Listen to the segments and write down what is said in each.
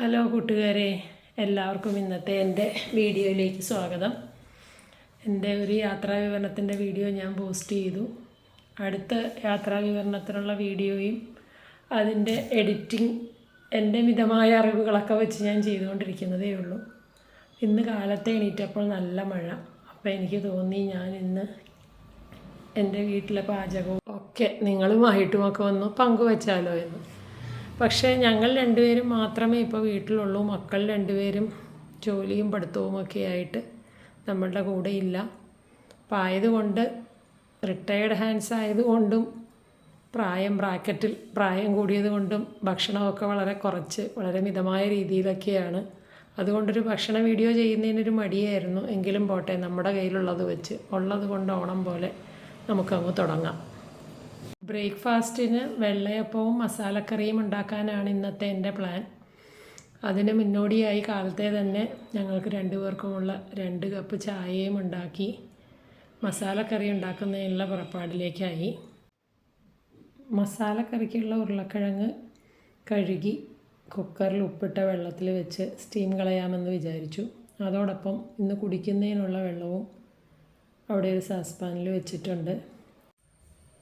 Hello കൂട്ടുകാരെ, എല്ലാവർക്കും ഇന്നത്തെ എൻ്റെ വീഡിയോയിലേക്ക് സ്വാഗതം. എൻ്റെ ഒരു യാത്രാ വിവരണത്തിൻ്റെ വീഡിയോ ഞാൻ പോസ്റ്റ് ചെയ്തു. അടുത്ത യാത്രാ വിവരണത്തിനുള്ള വീഡിയോയും അതിൻ്റെ എഡിറ്റിംഗ് എൻ്റെ മിതമായ അറിവുകളൊക്കെ വെച്ച് ഞാൻ ചെയ്തുകൊണ്ടിരിക്കുന്നതേ ഉള്ളൂ. ഇന്ന് കാലത്തെ എണീറ്റപ്പോൾ നല്ല മഴ. അപ്പോൾ എനിക്ക് തോന്നി ഞാൻ ഇന്ന് എൻ്റെ വീട്ടിലെ പാചകവും ഒക്കെ നിങ്ങളുമായിട്ടുമൊക്കെ ഒന്ന് പങ്കുവച്ചാലോ എന്ന്. പക്ഷേ ഞങ്ങൾ രണ്ടുപേരും മാത്രമേ ഇപ്പോൾ വീട്ടിലുള്ളൂ. മക്കൾ രണ്ടുപേരും ജോലിയും പഠിത്തവും ഒക്കെ ആയിട്ട് നമ്മളുടെ കൂടെ ഇല്ല. അപ്പം ആയതുകൊണ്ട് റിട്ടയേർഡ് ഹാൻഡ്സ് ആയതുകൊണ്ടും പ്രായം കൂടിയത് കൊണ്ടും ഭക്ഷണമൊക്കെ വളരെ കുറച്ച് വളരെ മിതമായ രീതിയിലൊക്കെയാണ്. അതുകൊണ്ടൊരു ഭക്ഷണ വീഡിയോ ചെയ്യുന്നതിനൊരു മടിയായിരുന്നു. എങ്കിലും പോട്ടെ, നമ്മുടെ കയ്യിലുള്ളത് വെച്ച് ഉള്ളത് കൊണ്ട് ഓണം പോലെ നമുക്കങ്ങ് തുടങ്ങാം. ബ്രേക്ക്ഫാസ്റ്റിന് വെള്ളയപ്പവും മസാലക്കറിയും ഉണ്ടാക്കാനാണ് ഇന്നത്തെ എൻ്റെ പ്ലാൻ. അതിന് മുന്നോടിയായി കാലത്തെ തന്നെ ഞങ്ങൾക്ക് രണ്ടുപേർക്കുമുള്ള 2 കപ്പ് ചായയും ഉണ്ടാക്കി മസാലക്കറി ഉണ്ടാക്കുന്നതിനുള്ള പുറപ്പാടിലേക്കായി. മസാലക്കറിക്കുള്ള ഉരുളക്കിഴങ്ങ് കഴുകി കുക്കറിൽ ഉപ്പിട്ട വെള്ളത്തിൽ വെച്ച് സ്റ്റീം കളയാമെന്ന് വിചാരിച്ചു. അതോടൊപ്പം ഇന്ന് കുടിക്കുന്നതിനുള്ള വെള്ളവും അവിടെ ഒരു സാസ്പാനിൽ വെച്ചിട്ടുണ്ട്.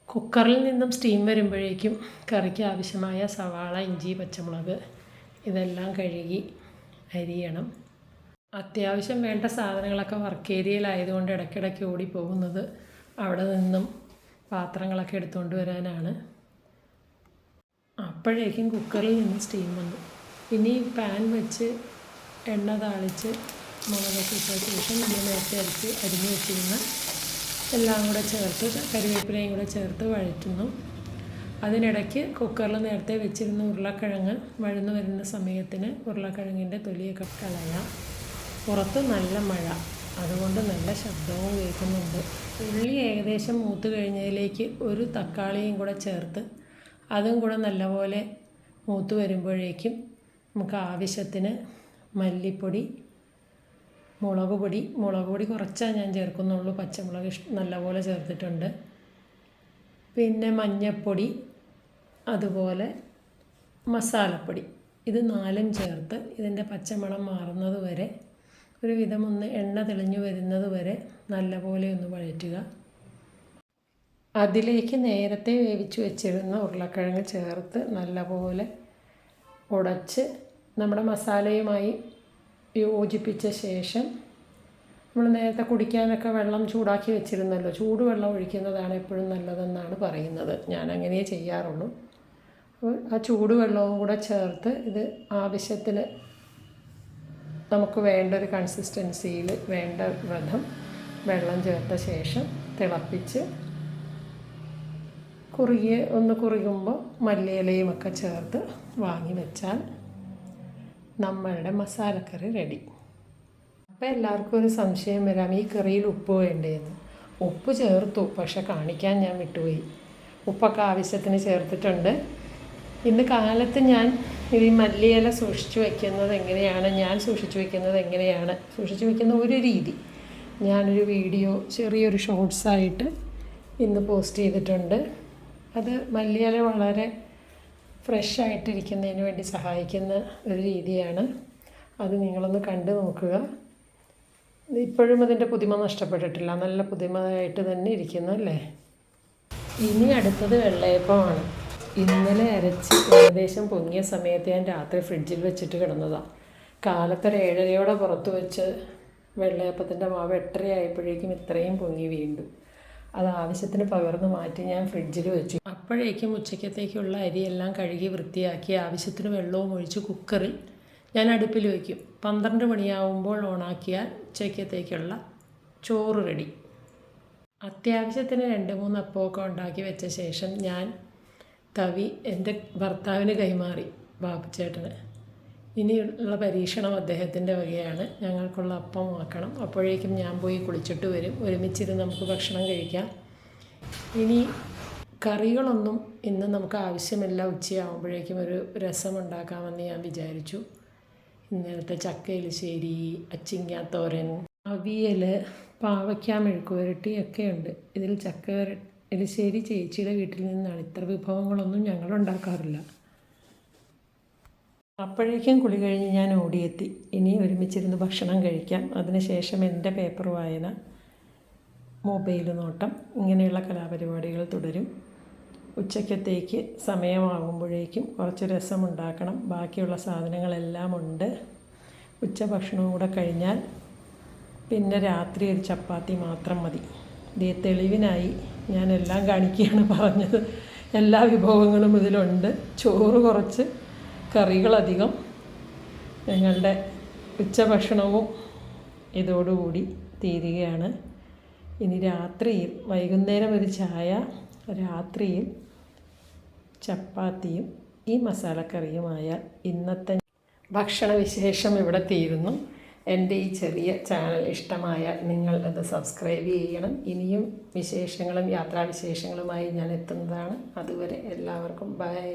കുക്കറിൽ നിന്നും സ്റ്റീം വരുമ്പോഴേക്കും കറിക്ക് ആവശ്യമായ സവാള, ഇഞ്ചി, പച്ചമുളക് ഇതെല്ലാം കഴുകി അരിയണം. അത്യാവശ്യം വേണ്ട സാധനങ്ങളൊക്കെ വർക്ക് ഏരിയയിലായതുകൊണ്ട് ഇടയ്ക്കിടയ്ക്ക് ഓടിപ്പോകുന്നത് അവിടെ നിന്നും പാത്രങ്ങളൊക്കെ എടുത്തുകൊണ്ട് വരാനാണ്. അപ്പോഴേക്കും കുക്കറിൽ നിന്ന് സ്റ്റീം വന്നു. ഇനി പാൻ വെച്ച് എണ്ണ താളിച്ച് മുളകൊക്കെ ഇട്ട ശേഷം നമ്മൾ നേരത്തെ അരിഞ്ഞ് വെച്ചിരുന്ന എല്ലാം കൂടെ ചേർത്ത് കറിവേപ്പിലയും കൂടെ ചേർത്ത് വഴറ്റുന്നു. അതിനിടയ്ക്ക് കുക്കറിൽ നേരത്തെ വെച്ചിരുന്ന ഉരുളക്കിഴങ്ങ് വഴന്നു വരുന്ന സമയത്തിന് ഉരുളക്കിഴങ്ങിൻ്റെ തൊലിയൊക്കെ കളയാം. പുറത്ത് നല്ല മഴ, അതുകൊണ്ട് നല്ല ശബ്ദവും കേൾക്കുന്നുണ്ട്. ഉള്ളി ഏകദേശം മൂത്ത് കഴിഞ്ഞതിലേക്ക് ഒരു തക്കാളിയും കൂടെ ചേർത്ത് അതും കൂടെ നല്ലപോലെ മൂത്ത് വരുമ്പോഴേക്കും നമുക്ക് ആവശ്യത്തിന് മല്ലിപ്പൊടി, മുളക് പൊടി കുറച്ചാണ് ഞാൻ ചേർക്കുന്നുള്ളൂ. പച്ചമുളക് നല്ലപോലെ ചേർത്തിട്ടുണ്ട്. പിന്നെ മഞ്ഞൾപ്പൊടി, അതുപോലെ മസാലപ്പൊടി, ഇത് 4ഉം ചേർത്ത് ഇതിൻ്റെ പച്ചമണം മാറുന്നത് വരെ ഒരുവിധം ഒന്ന് എണ്ണ തെളിഞ്ഞു വരുന്നത് വരെ നല്ലപോലെ ഒന്ന് വഴറ്റുക. അതിലേക്ക് നേരത്തെ വേവിച്ച് വെച്ചിരുന്ന ഉരുളക്കിഴങ്ങ് ചേർത്ത് നല്ലപോലെ ഉടച്ച് നമ്മുടെ മസാലയുമായി യോജിപ്പിച്ച ശേഷം നമ്മൾ നേരത്തെ കുടിക്കാനൊക്കെ വെള്ളം ചൂടാക്കി വെച്ചിരുന്നല്ലോ, ചൂടുവെള്ളം ഒഴിക്കുന്നതാണ് എപ്പോഴും നല്ലതെന്നാണ് പറയുന്നത്. ഞാൻ അങ്ങനെ ചെയ്യാറുള്ളൂ. അപ്പോൾ ആ ചൂടുവെള്ളവും കൂടെ ചേർത്ത് ഇത് ആവശ്യത്തിന് നമുക്ക് വേണ്ട ഒരു കൺസിസ്റ്റൻസിയിൽ വേണ്ട വിധം വെള്ളം ചേർത്ത ശേഷം തിളപ്പിച്ച് കുറുകുമ്പോൾ മല്ലിയിലയും ഒക്കെ ചേർത്ത് വാങ്ങി വെച്ചാൽ നമ്മളുടെ മസാലക്കറി റെഡി. അപ്പോൾ എല്ലാവർക്കും ഒരു സംശയം വരാം, ഈ കറിയിൽ ഉപ്പ് വേണ്ടേന്ന്. ഉപ്പ് ചേർത്തു, പക്ഷെ കാണിക്കാൻ ഞാൻ വിട്ടുപോയി. ഉപ്പൊക്കെ ആവശ്യത്തിന് ചേർത്തിട്ടുണ്ട്. ഇന്ന് കാലത്ത് ഞാൻ ഈ മല്ലിയില സൂക്ഷിച്ചു വയ്ക്കുന്നത് എങ്ങനെയാണ് സൂക്ഷിച്ചു വയ്ക്കുന്ന ഒരു രീതി ഞാനൊരു വീഡിയോ ചെറിയൊരു ഷോർട്സായിട്ട് ഇന്ന് പോസ്റ്റ് ചെയ്തിട്ടുണ്ട്. അത് മല്ലിയില വളരെ ഫ്രഷ് ആയിട്ടിരിക്കുന്നതിന് വേണ്ടി സഹായിക്കുന്ന ഒരു രീതിയാണ്. അത് നിങ്ങളൊന്ന് കണ്ടു നോക്കുക. ഇപ്പോഴും അതിൻ്റെ പുതുമ നഷ്ടപ്പെട്ടിട്ടില്ല, നല്ല പുതുമയായിട്ട് തന്നെ ഇരിക്കുന്നു അല്ലേ. ഇനി അടുത്തത് വെള്ളയപ്പമാണ്. ഇന്നലെ അരച്ച് ഏകദേശം പൊങ്ങിയ സമയത്ത് ഞാൻ രാത്രി ഫ്രിഡ്ജിൽ വെച്ചിട്ട് കിടന്നതാണ്. കാലത്തൊരു 7:30 പുറത്ത് വെച്ച് വെള്ളയപ്പത്തിൻ്റെ മാവ് 8:30 ആയപ്പോഴേക്കും ഇത്രയും പൊങ്ങി വീണ്ടും. അത് ആവശ്യത്തിന് പകർന്ന് മാറ്റി ഞാൻ ഫ്രിഡ്ജിൽ വെച്ചു. അപ്പോഴേക്കും ഉച്ചക്കത്തേക്കുള്ള അരിയെല്ലാം കഴുകി വൃത്തിയാക്കി ആവശ്യത്തിന് വെള്ളവും ഒഴിച്ച് കുക്കറിൽ ഞാൻ അടുപ്പിൽ വയ്ക്കും. 12 മണിയാവുമ്പോൾ ഓണാക്കിയാൽ ഉച്ചക്കത്തേക്കുള്ള ചോറ് റെഡി. അത്യാവശ്യത്തിന് 2-3 അപ്പമൊക്കെ ഉണ്ടാക്കി വെച്ച ശേഷം ഞാൻ തവി എൻ്റെ ഭർത്താവിന് കൈമാറി, ബാബുച്ചേട്ടന്. ഇനിയുള്ള പരീക്ഷണം അദ്ദേഹത്തിൻ്റെ വകയാണ്. ഞങ്ങൾക്കുള്ള അപ്പം ആക്കണം. അപ്പോഴേക്കും ഞാൻ പോയി കുളിച്ചിട്ട് വരും. ഒരുമിച്ചിരുന്ന് നമുക്ക് ഭക്ഷണം കഴിക്കാം. ഇനി കറികളൊന്നും ഇന്ന് നമുക്ക് ആവശ്യമില്ല. ഉച്ചയാകുമ്പോഴേക്കും ഒരു രസം ഉണ്ടാക്കാമെന്ന് ഞാൻ വിചാരിച്ചു. ഇന്നലത്തെ ചക്ക എലിശ്ശേരി, അച്ചിങ്ങാത്തോരൻ, അവിയൽ, പാവയ്ക്ക മെഴുക്കുവരട്ടി ഒക്കെ ഉണ്ട്. ഇതിൽ ചക്ക എലിശ്ശേരി ചേച്ചിയുടെ വീട്ടിൽ നിന്നാണ്. ഇത്ര വിഭവങ്ങളൊന്നും ഞങ്ങൾ ഉണ്ടാക്കാറില്ല. അപ്പോഴേക്കും കുളി കഴിഞ്ഞ് ഞാൻ ഓടിയെത്തി. ഇനി ഒരുമിച്ചിരുന്ന് ഭക്ഷണം കഴിക്കാം. അതിനുശേഷം എൻ്റെ പേപ്പർ വായന, മൊബൈൽ നോട്ടം, ഇങ്ങനെയുള്ള കലാപരിപാടികൾ തുടരും. ഉച്ചക്കത്തേക്ക് സമയമാകുമ്പോഴേക്കും കുറച്ച് രസമുണ്ടാക്കണം. ബാക്കിയുള്ള സാധനങ്ങളെല്ലാം ഉണ്ട്. ഉച്ചഭക്ഷണവും കൂടെ കഴിഞ്ഞാൽ പിന്നെ രാത്രി ഒരു ചപ്പാത്തി മാത്രം മതി. ഇതേ തെളിവിനായി ഞാൻ എല്ലാം കാണിക്കുകയാണ് പറഞ്ഞത്. എല്ലാ വിഭവങ്ങളും ഇതിലുണ്ട്. ചോറ് കുറച്ച്, കറികളധികം. ഞങ്ങളുടെ ഉച്ചഭക്ഷണവും ഇതോടുകൂടി തീരുകയാണ്. ഇനി രാത്രിയിൽ വൈകുന്നേരം ഒരു ചായ, രാത്രിയിൽ ചപ്പാത്തിയും ഈ മസാലക്കറിയുമായാൽ ഇന്നത്തെ ഭക്ഷണവിശേഷം ഇവിടെ തീരുന്നു. എൻ്റെ ഈ ചെറിയ ചാനൽ ഇഷ്ടമായാൽ നിങ്ങൾ അത് സബ്സ്ക്രൈബ് ചെയ്യണം. ഇനിയും വിശേഷങ്ങളും യാത്രാവിശേഷങ്ങളുമായി ഞാൻ എത്തുന്നതാണ്. അതുവരെ എല്ലാവർക്കും ബൈ.